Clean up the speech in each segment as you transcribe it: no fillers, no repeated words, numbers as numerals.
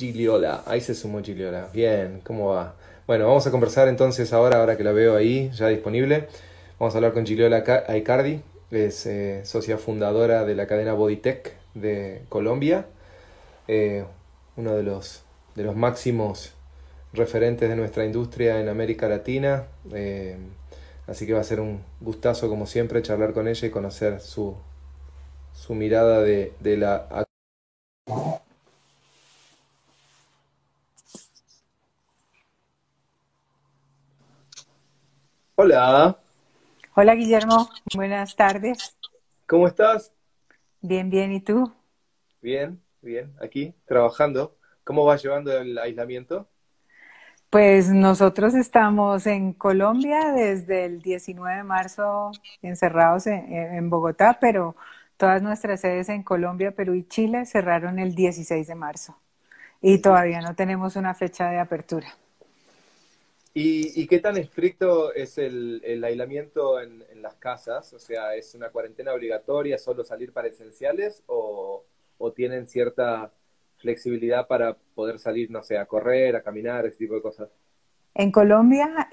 Giliola, ahí se sumó Giliola. Bien, ¿cómo va? Bueno, vamos a conversar entonces ahora que la veo ahí ya disponible. Vamos a hablar con Giliola Aicardi, es socia fundadora de la cadena Bodytech de Colombia, eh, uno de los máximos referentes de nuestra industria en América Latina. Así que va a ser un gustazo, como siempre, charlar con ella y conocer su mirada de la... Hola, Hola Guillermo, buenas tardes. ¿cómo estás? Bien, bien, ¿y tú? Bien, bien, aquí trabajando. ¿Cómo vas llevando el aislamiento? Pues nosotros estamos en Colombia desde el 19 de marzo encerrados en Bogotá, pero todas nuestras sedes en Colombia, Perú y Chile cerraron el 16 de marzo y todavía no tenemos una fecha de apertura. ¿Y qué tan estricto es el aislamiento en las casas? O sea, ¿es una cuarentena obligatoria, solo salir para esenciales o tienen cierta flexibilidad para poder salir, no sé, a correr, a caminar, ese tipo de cosas? En Colombia,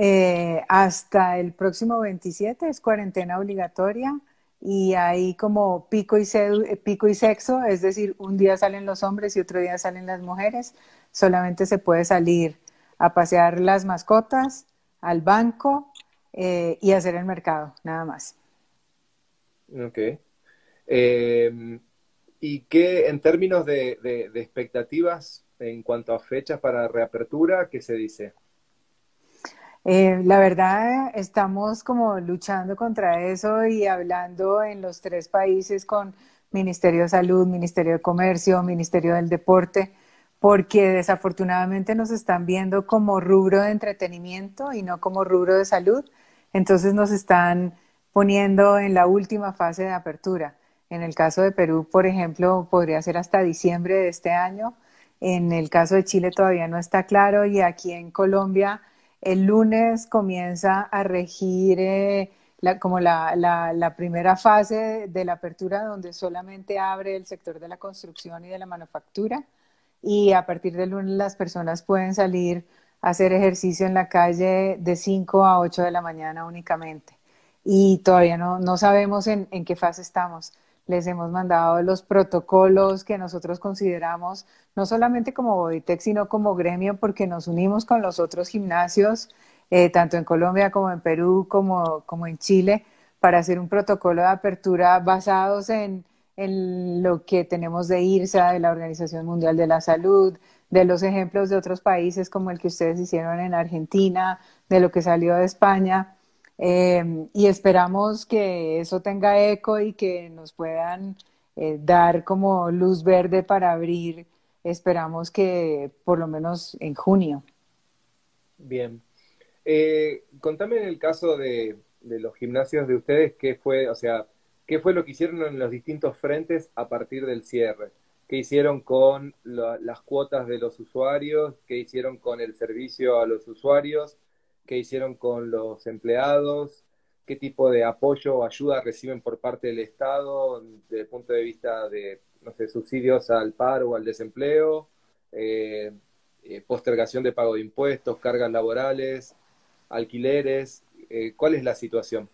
hasta el próximo 27 es cuarentena obligatoria y hay como pico y sexo, es decir, un día salen los hombres y otro día salen las mujeres. Solamente se puede salir a pasear las mascotas, al banco y hacer el mercado, nada más. Ok. Eh, ¿Y qué, en términos de expectativas en cuanto a fechas para reapertura, qué se dice? La verdad, estamos como luchando contra eso y hablando en los tres países con Ministerio de Salud, Ministerio de Comercio, Ministerio del Deporte, porque desafortunadamente nos están viendo como rubro de entretenimiento y no como rubro de salud. Entonces nos están poniendo en la última fase de apertura. En el caso de Perú, por ejemplo, podría ser hasta diciembre de este año. En el caso de Chile todavía no está claro y aquí en Colombia el lunes comienza a regir como la primera fase de la apertura donde solamente abre el sector de la construcción y de la manufactura y a partir del lunes las personas pueden salir a hacer ejercicio en la calle de 5 a 8 de la mañana únicamente. Y todavía no sabemos en qué fase estamos. Les hemos mandado los protocolos que nosotros consideramos, no solamente como Bodytech, sino como gremio, porque nos unimos con los otros gimnasios, tanto en Colombia como en Perú, como en Chile, para hacer un protocolo de apertura basados en lo que tenemos de IRSA, de la Organización Mundial de la Salud, de los ejemplos de otros países como el que ustedes hicieron en Argentina, de lo que salió de España. Y esperamos que eso tenga eco y que nos puedan dar como luz verde para abrir. Esperamos que por lo menos en junio. Bien. Contame en el caso de los gimnasios de ustedes, qué fue, o sea, qué fue lo que hicieron en los distintos frentes a partir del cierre. ¿Qué hicieron con las cuotas de los usuarios? ¿Qué hicieron con el servicio a los usuarios? ¿Qué hicieron con los empleados? ¿Qué tipo de apoyo o ayuda reciben por parte del Estado desde el punto de vista de, no sé, subsidios al paro o al desempleo? Eh, Postergación de pago de impuestos, cargas laborales, alquileres. ¿Cuál es la situación?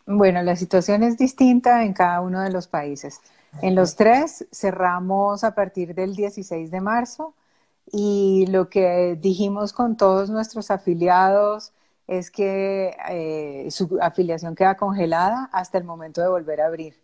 Bueno, la situación es distinta en cada uno de los países. En los tres cerramos a partir del 16 de marzo y lo que dijimos con todos nuestros afiliados es que su afiliación queda congelada hasta el momento de volver a abrir.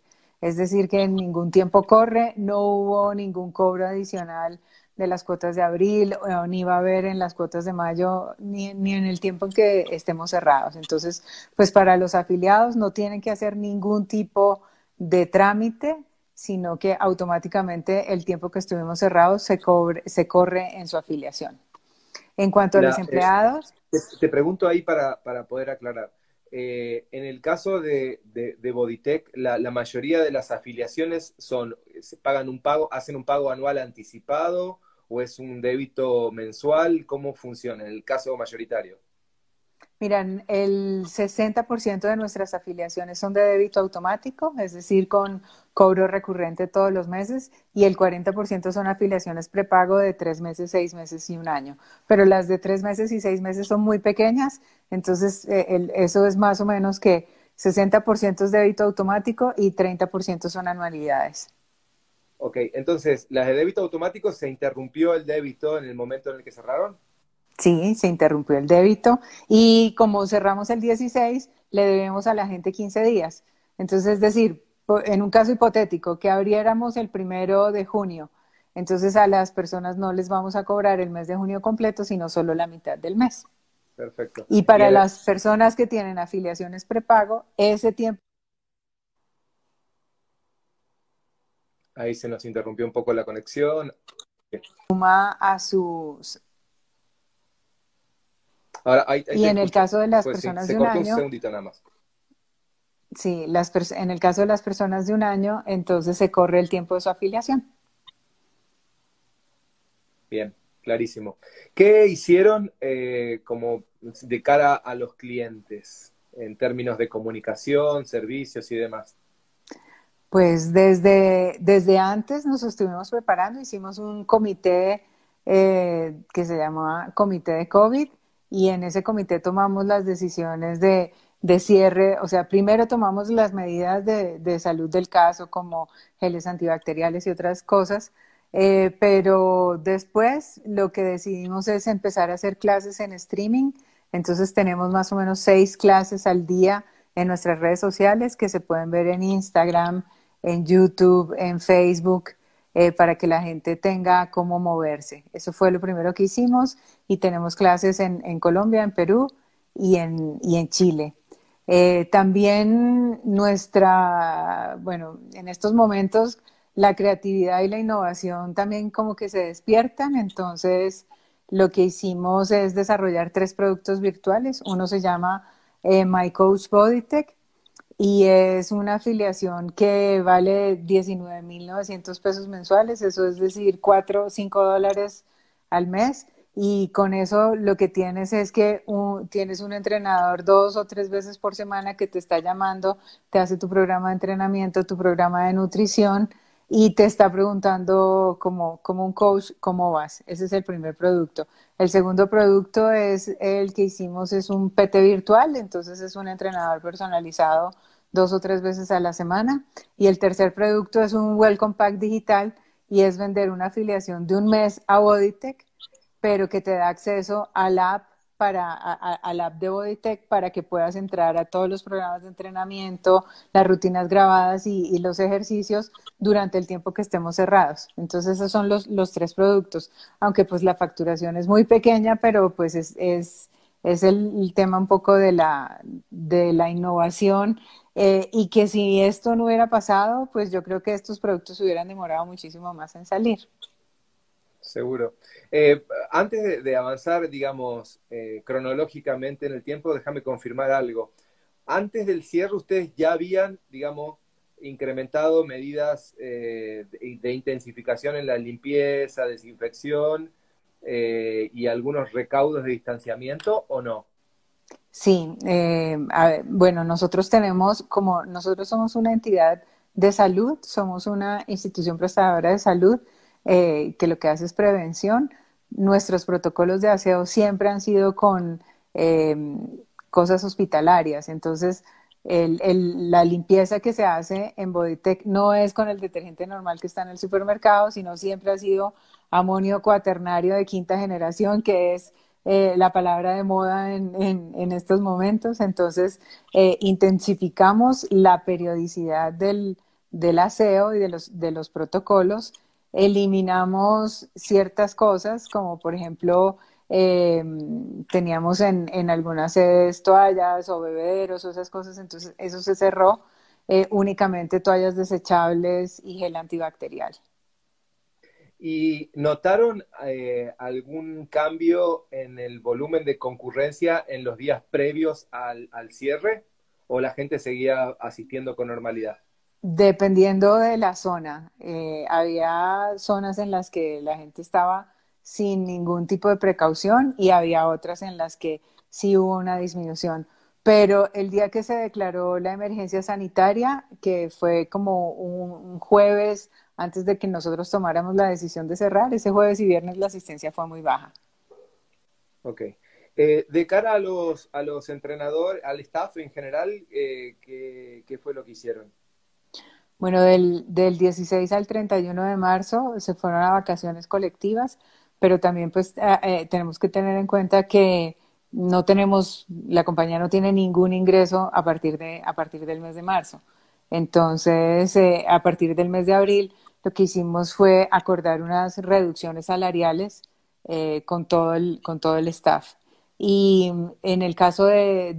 Es decir, que en ningún tiempo corre, no hubo ningún cobro adicional de las cuotas de abril, o ni va a haber en las cuotas de mayo, ni en el tiempo en que estemos cerrados. Entonces, pues para los afiliados no tienen que hacer ningún tipo de trámite, sino que automáticamente el tiempo que estuvimos cerrados se corre en su afiliación. En cuanto a los La, empleados, te pregunto ahí para poder aclarar. En el caso de Bodytech, la mayoría de las afiliaciones son, se pagan un pago, hacen un pago anual anticipado o es un débito mensual. ¿Cómo funciona en el caso mayoritario? Miran, el 60% de nuestras afiliaciones son de débito automático, es decir, con cobro recurrente todos los meses, y el 40% son afiliaciones prepago de 3 meses, 6 meses y un año. Pero las de 3 meses y 6 meses son muy pequeñas, entonces eso es más o menos que 60% es débito automático y 30% son anualidades. Ok, entonces, las de débito automático, ¿se interrumpió el débito en el momento en el que cerraron? Sí, se interrumpió el débito y como cerramos el 16, le debemos a la gente 15 días. Entonces, es decir, en un caso hipotético, que abriéramos el 1 de junio, entonces a las personas no les vamos a cobrar el mes de junio completo, sino solo la mitad del mes. Perfecto. Y Y para las personas que tienen afiliaciones prepago, ese tiempo ahí se nos interrumpió un poco la conexión. suma a sus... Ahora, ahí Y te en el escucho. caso de las Pues sí, personas se de un cortó un año, segundito nada más. sí, en el caso de las personas de un año, entonces se corre el tiempo de su afiliación. Bien, clarísimo. ¿Qué hicieron como de cara a los clientes en términos de comunicación, servicios y demás? Pues desde antes nos estuvimos preparando, hicimos un comité que se llamaba Comité de COVID y en ese comité tomamos las decisiones de cierre, o sea, primero tomamos las medidas de salud del caso como geles antibacteriales y otras cosas, pero después lo que decidimos es empezar a hacer clases en streaming, entonces tenemos más o menos 6 clases al día en nuestras redes sociales que se pueden ver en Instagram, en YouTube, en Facebook, para que la gente tenga cómo moverse. Eso fue lo primero que hicimos y tenemos clases en Colombia, en Perú y en Chile. También bueno, en estos momentos la creatividad y la innovación también como que se despiertan, entonces lo que hicimos es desarrollar 3 productos virtuales. Uno se llama My Coach Bodytech, y es una afiliación que vale 19.900 pesos mensuales, eso es decir, 4 o 5 dólares al mes. Y con eso lo que tienes es que tienes un entrenador 2 o 3 veces por semana que te está llamando, te hace tu programa de entrenamiento, tu programa de nutrición y te está preguntando como un coach cómo vas. Ese es el primer producto. El segundo producto es el que hicimos, es un PT virtual, entonces es un entrenador personalizado 2 o 3 veces a la semana. Y el tercer producto es un Welcome Pack digital y es vender una afiliación de un mes a Bodytech, pero que te da acceso a la app al app de Bodytech para que puedas entrar a todos los programas de entrenamiento, las rutinas grabadas y los ejercicios durante el tiempo que estemos cerrados. Entonces esos son los 3 productos, aunque pues la facturación es muy pequeña, pero pues es el tema un poco de la innovación, y que si esto no hubiera pasado, pues yo creo que estos productos hubieran demorado muchísimo más en salir. Seguro. Antes de avanzar, digamos, cronológicamente en el tiempo, déjame confirmar algo. Antes del cierre, ustedes ya habían, digamos, incrementado medidas de intensificación en la limpieza, desinfección y algunos recaudos de distanciamiento, ¿o no? Sí, bueno, nosotros somos una entidad de salud, somos una institución prestadora de salud, que lo que hace es prevención. Nuestros protocolos de aseo siempre han sido con eh, cosas hospitalarias, entonces la limpieza que se hace en Bodytech no es con el detergente normal que está en el supermercado, sino siempre ha sido amonio cuaternario de quinta generación, que es la palabra de moda en estos momentos. Entonces, intensificamos la periodicidad del aseo y de los protocolos, eliminamos ciertas cosas, como por ejemplo, eh, teníamos en algunas sedes toallas o bebederos o esas cosas, entonces eso se cerró, únicamente toallas desechables y gel antibacterial. ¿Y notaron algún cambio en el volumen de concurrencia en los días previos al cierre? ¿O la gente seguía asistiendo con normalidad? Dependiendo de la zona, había zonas en las que la gente estaba sin ningún tipo de precaución y había otras en las que sí hubo una disminución. Pero el día que se declaró la emergencia sanitaria, que fue como un jueves antes de que nosotros tomáramos la decisión de cerrar, ese jueves y viernes la asistencia fue muy baja. Ok. De cara a los entrenadores, al staff en general, ¿qué fue lo que hicieron? Bueno, del 16 al 31 de marzo se fueron a vacaciones colectivas, pero también pues tenemos que tener en cuenta que no tenemos, la compañía no tiene ningún ingreso a partir del mes de marzo. Entonces, a partir del mes de abril, lo que hicimos fue acordar unas reducciones salariales con todo el staff. Y en el caso de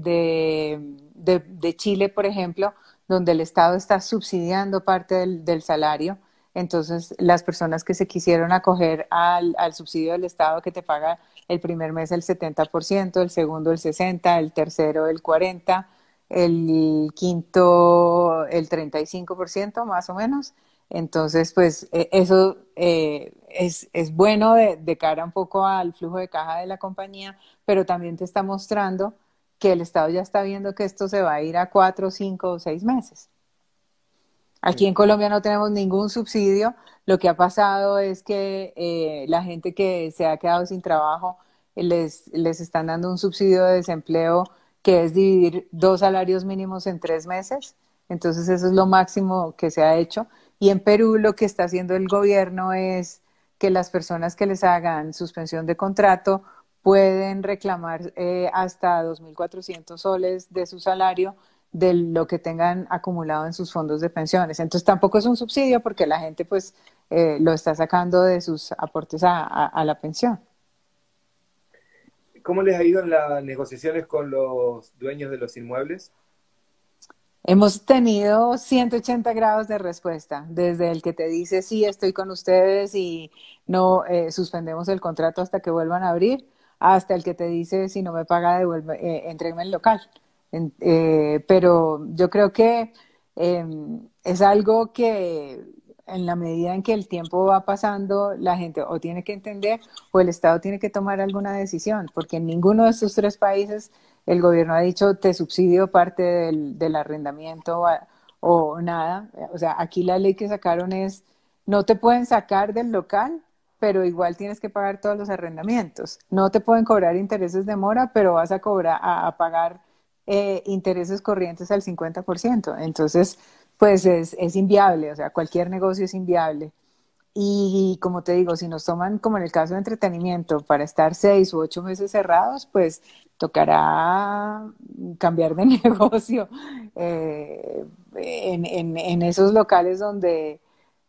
Chile, por ejemplo, donde el Estado está subsidiando parte del salario. Entonces, las personas que se quisieron acoger al subsidio del Estado que te paga el primer mes el 70%, el segundo el 60%, el tercero el 40%, el quinto el 35% más o menos. Entonces, pues eso es bueno de cara un poco al flujo de caja de la compañía, pero también te está mostrando que el Estado ya está viendo que esto se va a ir a 4, 5 o 6 meses. Aquí en Ujú. Colombia no tenemos ningún subsidio. Lo que ha pasado es que la gente que se ha quedado sin trabajo les están dando un subsidio de desempleo que es dividir 2 salarios mínimos en 3 meses. Entonces eso es lo máximo que se ha hecho. Y en Perú lo que está haciendo el gobierno es que las personas que les hagan suspensión de contrato pueden reclamar hasta 2.400 soles de su salario de lo que tengan acumulado en sus fondos de pensiones. Entonces tampoco es un subsidio porque la gente pues lo está sacando de sus aportes a la pensión. ¿Cómo les ha ido en las negociaciones con los dueños de los inmuebles? Hemos tenido 180 grados de respuesta, desde el que te dice sí, estoy con ustedes y no suspendemos el contrato hasta que vuelvan a abrir, hasta el que te dice si no me paga, devuelve, entrégueme el local. Pero yo creo que eh, es algo que en la medida en que el tiempo va pasando, la gente o tiene que entender o el Estado tiene que tomar alguna decisión, porque en ninguno de estos tres países el gobierno ha dicho te subsidio parte del arrendamiento o nada. O sea, aquí la ley que sacaron es no te pueden sacar del local, pero igual tienes que pagar todos los arrendamientos. No te pueden cobrar intereses de mora, pero vas a cobrar a pagar intereses corrientes al 50%. Entonces, pues es inviable, o sea, cualquier negocio es inviable. Y como te digo, si nos toman, como en el caso de entretenimiento, para estar 6 u 8 meses cerrados, pues tocará cambiar de negocio en esos locales donde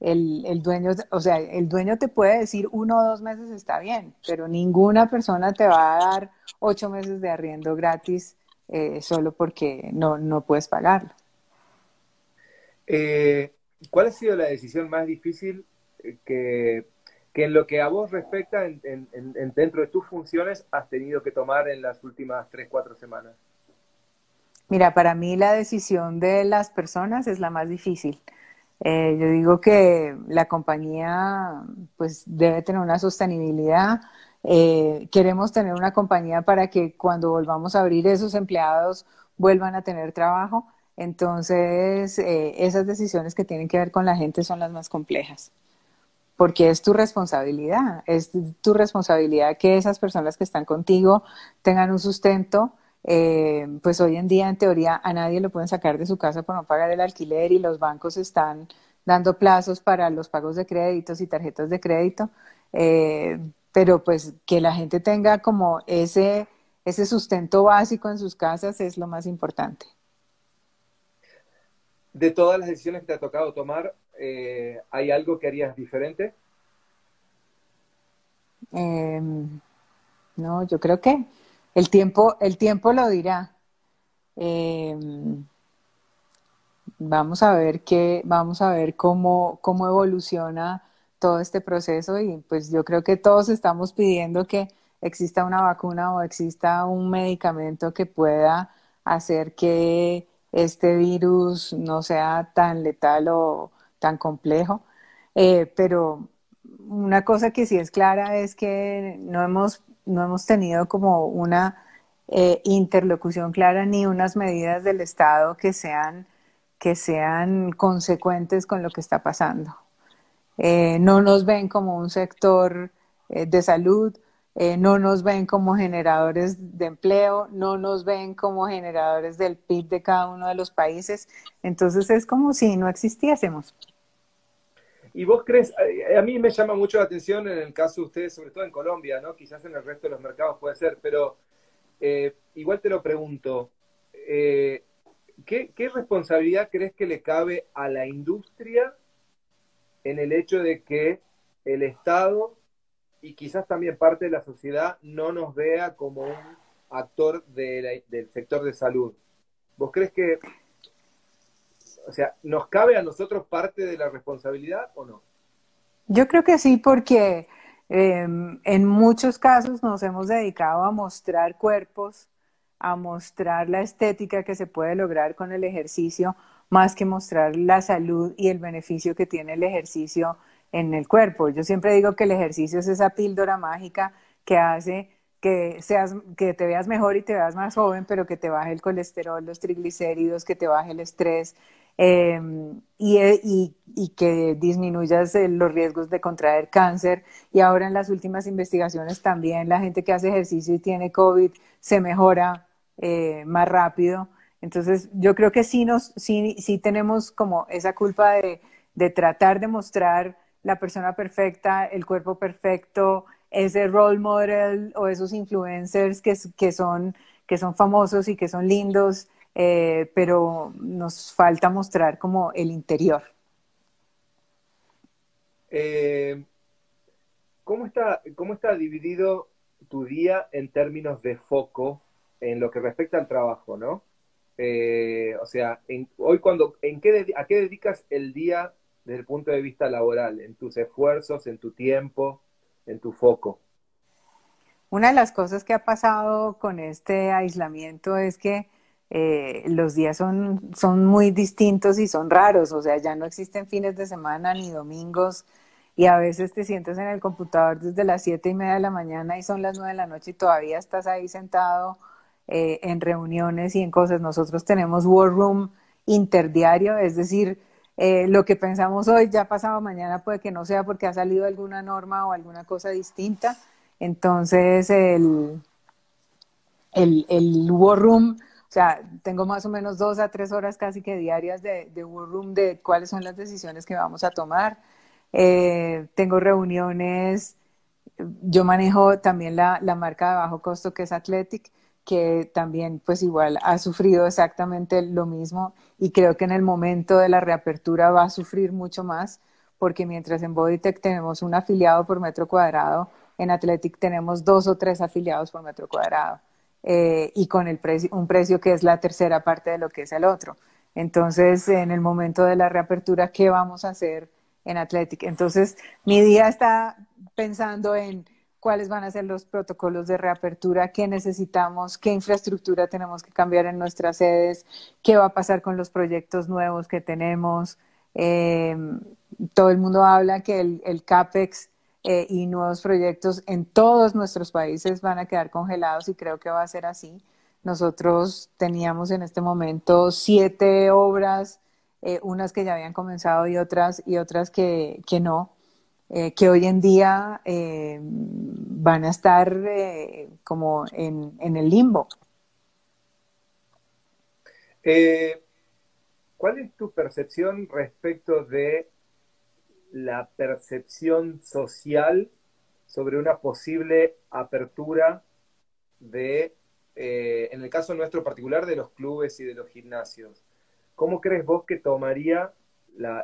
el dueño, o sea, el dueño te puede decir 1 o 2 meses está bien, pero ninguna persona te va a dar 8 meses de arriendo gratis solo porque no puedes pagarlo. Eh, ¿Cuál ha sido la decisión más difícil que en lo que a vos respecta, dentro de tus funciones, has tenido que tomar en las últimas 3, 4 semanas? Mira, para mí la decisión de las personas es la más difícil. Yo digo que la compañía pues debe tener una sostenibilidad. Queremos tener una compañía para que cuando volvamos a abrir esos empleados vuelvan a tener trabajo. Entonces, esas decisiones que tienen que ver con la gente son las más complejas porque es tu responsabilidad que esas personas que están contigo tengan un sustento. Pues hoy en día, en teoría, a nadie lo pueden sacar de su casa por no pagar el alquiler y los bancos están dando plazos para los pagos de créditos y tarjetas de crédito. Pero pues que la gente tenga como ese sustento básico en sus casas es lo más importante. De todas las decisiones que te ha tocado tomar, ¿hay algo que harías diferente? Eh, no, yo creo que el tiempo lo dirá. Eh, vamos a ver cómo evoluciona todo este proceso y pues yo creo que todos estamos pidiendo que exista una vacuna o exista un medicamento que pueda hacer que este virus no sea tan letal o tan complejo. Pero una cosa que sí es clara es que no hemos tenido como una interlocución clara ni unas medidas del Estado que sean consecuentes con lo que está pasando. No nos ven como un sector de salud, no nos ven como generadores de empleo, no nos ven como generadores del PIB de cada uno de los países. Entonces es como si no existiésemos. ¿Y vos crees, a mí me llama mucho la atención en el caso de ustedes, sobre todo en Colombia, ¿no? Quizás en el resto de los mercados puede ser, pero igual te lo pregunto, ¿qué responsabilidad crees que le cabe a la industria en el hecho de que el Estado y quizás también parte de la sociedad no nos vea como un actor del sector de salud? ¿Vos crees que, o sea, nos cabe a nosotros parte de la responsabilidad o no? Yo creo que sí, porque en muchos casos nos hemos dedicado a mostrar cuerpos, a mostrar la estética que se puede lograr con el ejercicio, más que mostrar la salud y el beneficio que tiene el ejercicio en el cuerpo. Yo siempre digo que el ejercicio es esa píldora mágica que hace que te veas mejor y te veas más joven, pero que te baje el colesterol, los triglicéridos, que te baje el estrés, eh, y que disminuyas los riesgos de contraer cáncer. Y ahora en las últimas investigaciones también la gente que hace ejercicio y tiene COVID se mejora más rápido. Entonces yo creo que sí tenemos como esa culpa de tratar de mostrar la persona perfecta, el cuerpo perfecto, ese role model o esos influencers que son famosos y que son lindos, pero nos falta mostrar como el interior. Eh, cómo está dividido tu día en términos de foco en lo que respecta al trabajo, ¿no? O sea, hoy ¿a qué dedicas el día desde el punto de vista laboral? ¿En tus esfuerzos, en tu tiempo, en tu foco? Una de las cosas que ha pasado con este aislamiento es que los días son muy distintos y son raros, o sea, ya no existen fines de semana ni domingos y a veces te sientas en el computador desde las 7:30 de la mañana y son las 9 de la noche y todavía estás ahí sentado en reuniones y en cosas. Nosotros tenemos War Room interdiario, es decir, lo que pensamos hoy ya pasado mañana puede que no sea porque ha salido alguna norma o alguna cosa distinta. Entonces, el War Room, o sea, tengo más o menos 2 a 3 horas casi que diarias de War Room de cuáles son las decisiones que vamos a tomar. Tengo reuniones, yo manejo también la marca de bajo costo que es Athletic, que también pues igual ha sufrido exactamente lo mismo y creo que en el momento de la reapertura va a sufrir mucho más porque mientras en Bodytech tenemos un afiliado por metro cuadrado, en Athletic tenemos 2 o 3 afiliados por metro cuadrado, y con un precio que es la tercera parte de lo que es el otro. Entonces, en el momento de la reapertura, ¿qué vamos a hacer en Athletic? Entonces, mi día está pensando en cuáles van a ser los protocolos de reapertura, qué necesitamos, qué infraestructura tenemos que cambiar en nuestras sedes, qué va a pasar con los proyectos nuevos que tenemos. Eh, Todo el mundo habla que el CAPEX y nuevos proyectos en todos nuestros países van a quedar congelados y creo que va a ser así. Nosotros teníamos en este momento 7 obras, unas que ya habían comenzado y otras que no, que hoy en día van a estar como en el limbo. Eh, ¿Cuál es tu percepción respecto de la percepción social sobre una posible apertura en el caso nuestro particular, de los clubes y de los gimnasios? ¿Cómo crees vos que tomaría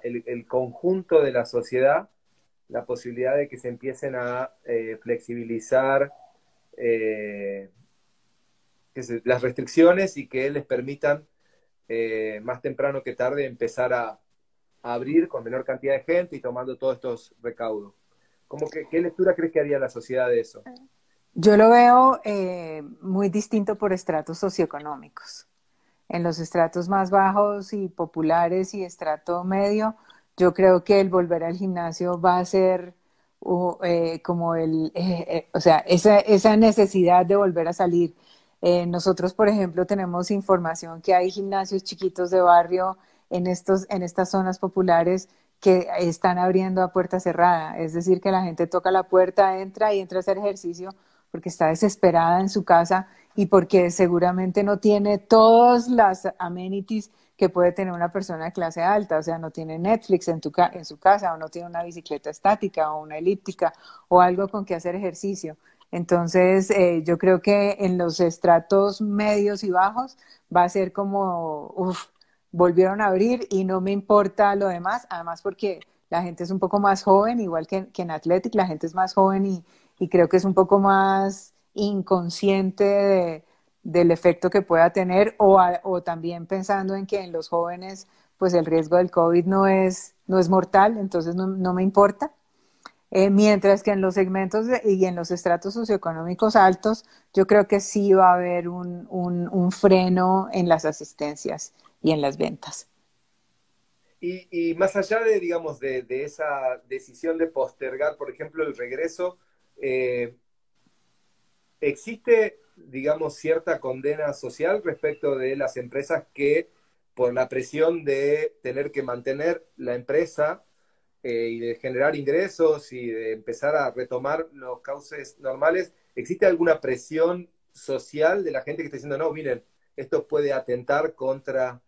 el conjunto de la sociedad la posibilidad de que se empiecen a flexibilizar eh, las restricciones y que les permitan más temprano que tarde empezar a abrir con menor cantidad de gente y tomando todos estos recaudos? ¿Qué lectura crees que haría la sociedad de eso? Yo lo veo muy distinto por estratos socioeconómicos. En los estratos más bajos y populares y estrato medio, yo creo que el volver al gimnasio va a ser como o sea, esa necesidad de volver a salir. Nosotros, por ejemplo, tenemos información que hay gimnasios chiquitos de barrio en estas zonas populares que están abriendo a puerta cerrada. Es decir, que la gente toca la puerta, entra y entra a hacer ejercicio porque está desesperada en su casa y porque seguramente no tiene todas las amenities que puede tener una persona de clase alta. O sea, no tiene Netflix en su casa, o no tiene una bicicleta estática o una elíptica o algo con que hacer ejercicio. Entonces, yo creo que en los estratos medios y bajos va a ser como, uff, volvieron a abrir y no me importa lo demás, además porque la gente es un poco más joven, igual que en Athletic, la gente es más joven y creo que es un poco más inconsciente del efecto que pueda tener o también pensando en que en los jóvenes pues el riesgo del COVID no es mortal, entonces no me importa. Mientras que en los segmentos y en los estratos socioeconómicos altos, yo creo que sí va a haber un freno en las asistencias y en las ventas. Y más allá de, digamos, de esa decisión de postergar, por ejemplo, el regreso, eh, ¿existe, digamos, cierta condena social respecto de las empresas que, por la presión de tener que mantener la empresa y de generar ingresos y de empezar a retomar los cauces normales, ¿existe alguna presión social de la gente que está diciendo, no, miren, esto puede atentar contra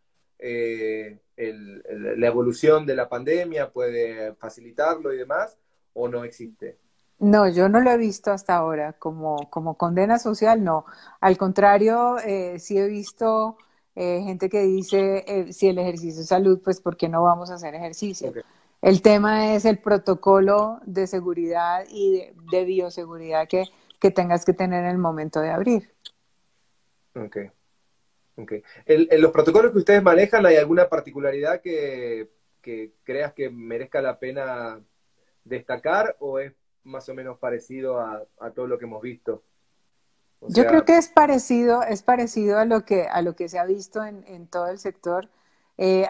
la evolución de la pandemia, puede facilitarlo y demás, o no existe? No, yo no lo he visto hasta ahora como condena social, no. Al contrario, sí he visto gente que dice, si el ejercicio es salud, pues ¿por qué no vamos a hacer ejercicio? Ok, El tema es el protocolo de seguridad y de bioseguridad que tengas que tener en el momento de abrir. ok, ok. En los protocolos que ustedes manejan, ¿hay alguna particularidad que creas que merezca la pena destacar o es más o menos parecido a todo lo que hemos visto? O Yo creo sea, que es parecido a lo que se ha visto en todo el sector.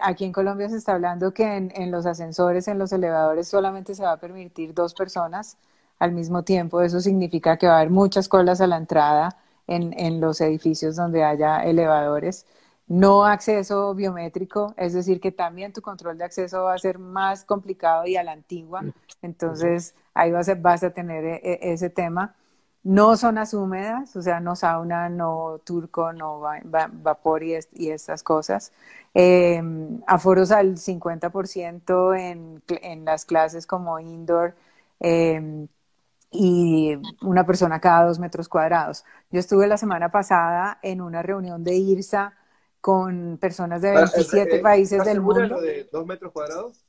Aquí en Colombia se está hablando que en los ascensores, en los elevadores, solamente se va a permitir dos personas al mismo tiempo. Eso significa que va a haber muchas colas a la entrada en los edificios donde haya elevadores. No acceso biométrico, es decir, que también tu control de acceso va a ser más complicado y a la antigua. ujú. Entonces, ahí vas a tener ese tema. No zonas húmedas, o sea, no sauna, no turco, no vapor y estas cosas. Eh, Aforos al 50% en las clases como indoor eh, y una persona cada 2 metros cuadrados. Yo estuve la semana pasada en una reunión de IRSA con personas de Ah, 27 países ¿estás del segura mundo. lo de 2 metros cuadrados?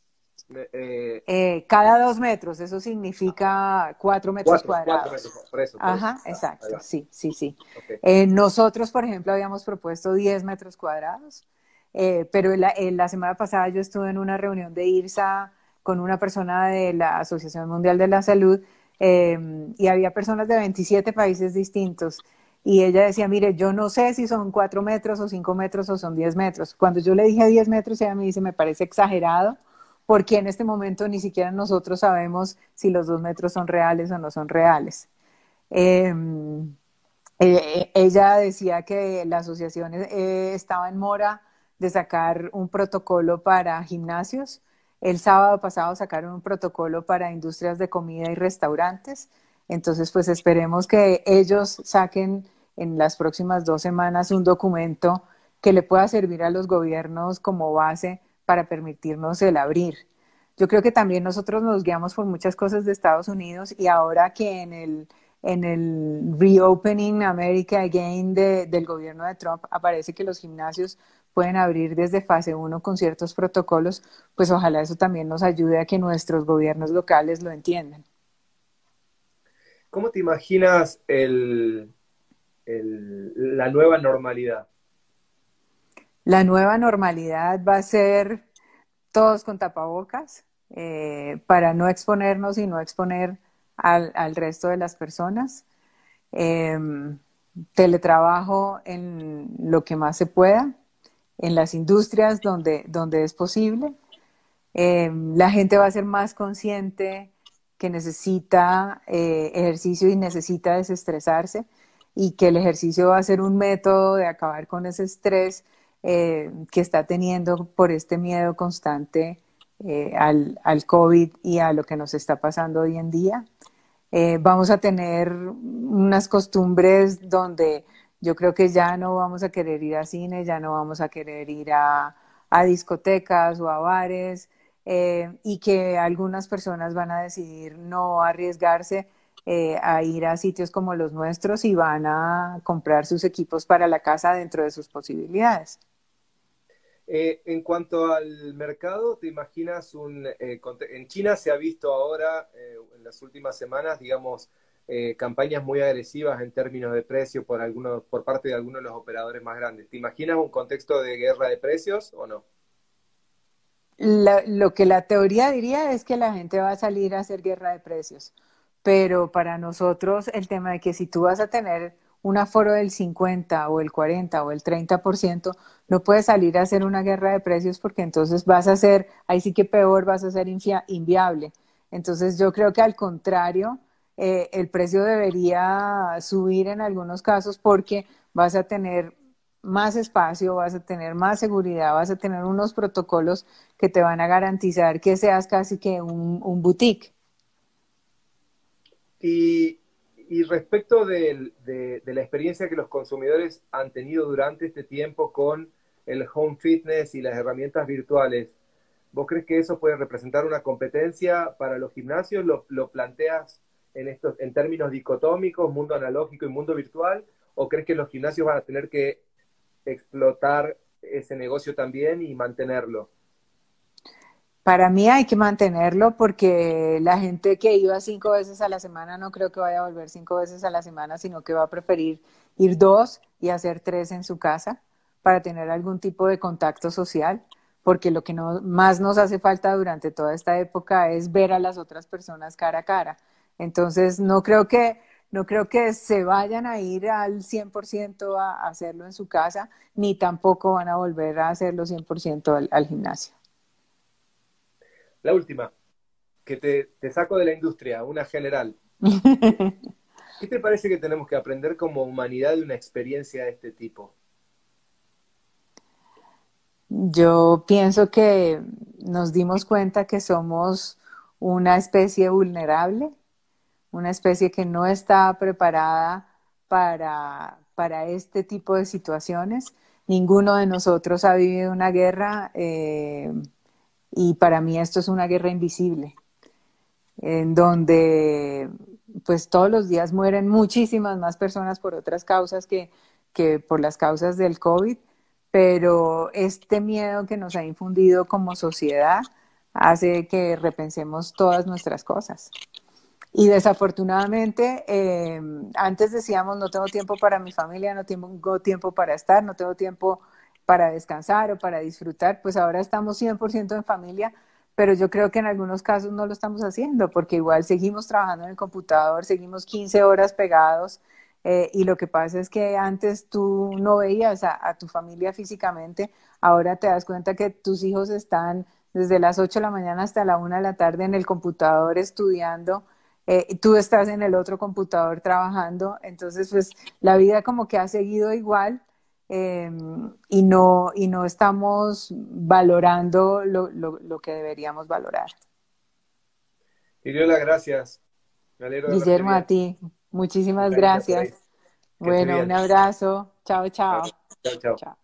Cada 2 metros, eso significa 4 metros Cuatro cuadrados. metros, por eso. Ajá, Ahí exacto, va. sí, sí, sí. Ok. Nosotros, por ejemplo, habíamos propuesto 10 metros cuadrados, pero la semana pasada yo estuve en una reunión de IRSA con una persona de la Asociación Mundial de la Salud eh, y había personas de 27 países distintos. Y ella decía, mire, yo no sé si son 4 metros o 5 metros o son 10 metros. Cuando yo le dije 10 metros, ella me dice, me parece exagerado porque en este momento ni siquiera nosotros sabemos si los 2 metros son reales o no son reales. Eh, Ella decía que la asociación estaba en mora de sacar un protocolo para gimnasios. El sábado pasado sacaron un protocolo para industrias de comida y restaurantes. Entonces, pues esperemos que ellos saquen en las próximas 2 semanas un documento que le pueda servir a los gobiernos como base para permitirnos el abrir. Yo creo que también nosotros nos guiamos por muchas cosas de Estados Unidos y ahora que en el Reopening America Again del gobierno de Trump aparece que los gimnasios pueden abrir desde fase 1 con ciertos protocolos, pues ojalá eso también nos ayude a que nuestros gobiernos locales lo entiendan. ¿Cómo te imaginas la nueva normalidad? La nueva normalidad va a ser todos con tapabocas para no exponernos y no exponer al resto de las personas. Eh, Teletrabajo en lo que más se pueda, en las industrias donde es posible. La gente va a ser más consciente que necesita ejercicio y necesita desestresarse. y que el ejercicio va a ser un método de acabar con ese estrés que está teniendo por este miedo constante al COVID y a lo que nos está pasando hoy en día. Vamos a tener unas costumbres donde yo creo que ya no vamos a querer ir a cine, ya no vamos a querer ir a discotecas o a bares, y que algunas personas van a decidir no arriesgarse a ir a sitios como los nuestros y van a comprar sus equipos para la casa dentro de sus posibilidades. En cuanto al mercado, ¿te imaginas en China se ha visto ahora, en las últimas semanas, digamos, campañas muy agresivas en términos de precio por parte de algunos de los operadores más grandes? ¿Te imaginas un contexto de guerra de precios o no? Lo que la teoría diría es que la gente va a salir a hacer guerra de precios, pero para nosotros el tema de que si tú vas a tener un aforo del 50 o el 40 o el 30%, no puedes salir a hacer una guerra de precios porque entonces vas a ser, ahí sí que peor, vas a ser inviable. Entonces yo creo que al contrario, el precio debería subir en algunos casos porque vas a tener más espacio, vas a tener más seguridad, vas a tener unos protocolos que te van a garantizar que seas casi que un boutique. Y, y respecto de la experiencia que los consumidores han tenido durante este tiempo con el home fitness y las herramientas virtuales, ¿vos crees que eso puede representar una competencia para los gimnasios? ¿Lo planteas en términos dicotómicos, mundo analógico y mundo virtual? ¿O crees que los gimnasios van a tener que explotar ese negocio también y mantenerlo? Para mí hay que mantenerlo porque la gente que iba 5 veces a la semana no creo que vaya a volver 5 veces a la semana, sino que va a preferir ir dos y hacer tres en su casa para tener algún tipo de contacto social, porque lo que más nos hace falta durante toda esta época es ver a las otras personas cara a cara. Entonces, no creo que se vayan a ir al 100% a hacerlo en su casa, ni tampoco van a volver a hacerlo 100% al gimnasio. La última, que te saco de la industria, una general. ¿Qué te parece que tenemos que aprender como humanidad de una experiencia de este tipo? Yo pienso que nos dimos cuenta que somos una especie vulnerable, una especie que no está preparada para este tipo de situaciones. Ninguno de nosotros ha vivido una guerra, y para mí esto es una guerra invisible, en donde pues todos los días mueren muchísimas más personas por otras causas que por las causas del COVID, pero este miedo que nos ha infundido como sociedad hace que repensemos todas nuestras cosas. Y desafortunadamente, antes decíamos, no tengo tiempo para mi familia, no tengo tiempo para estar, no tengo tiempo para descansar o para disfrutar, pues ahora estamos 100% en familia, pero yo creo que en algunos casos no lo estamos haciendo, porque igual seguimos trabajando en el computador, seguimos 15 horas pegados, y lo que pasa es que antes tú no veías a tu familia físicamente, ahora te das cuenta que tus hijos están desde las 8 de la mañana hasta la 1 de la tarde en el computador estudiando, tú estás en el otro computador trabajando, entonces pues la vida como que ha seguido igual, eh, y no estamos valorando lo que deberíamos valorar. Iriola, gracias. Me alegro de verte Guillermo, a bien. ti, muchísimas Un cariño por ahí. gracias. Que estés Bueno, un bien. abrazo. Chao, Chao, chao. chao. Chao. Chao.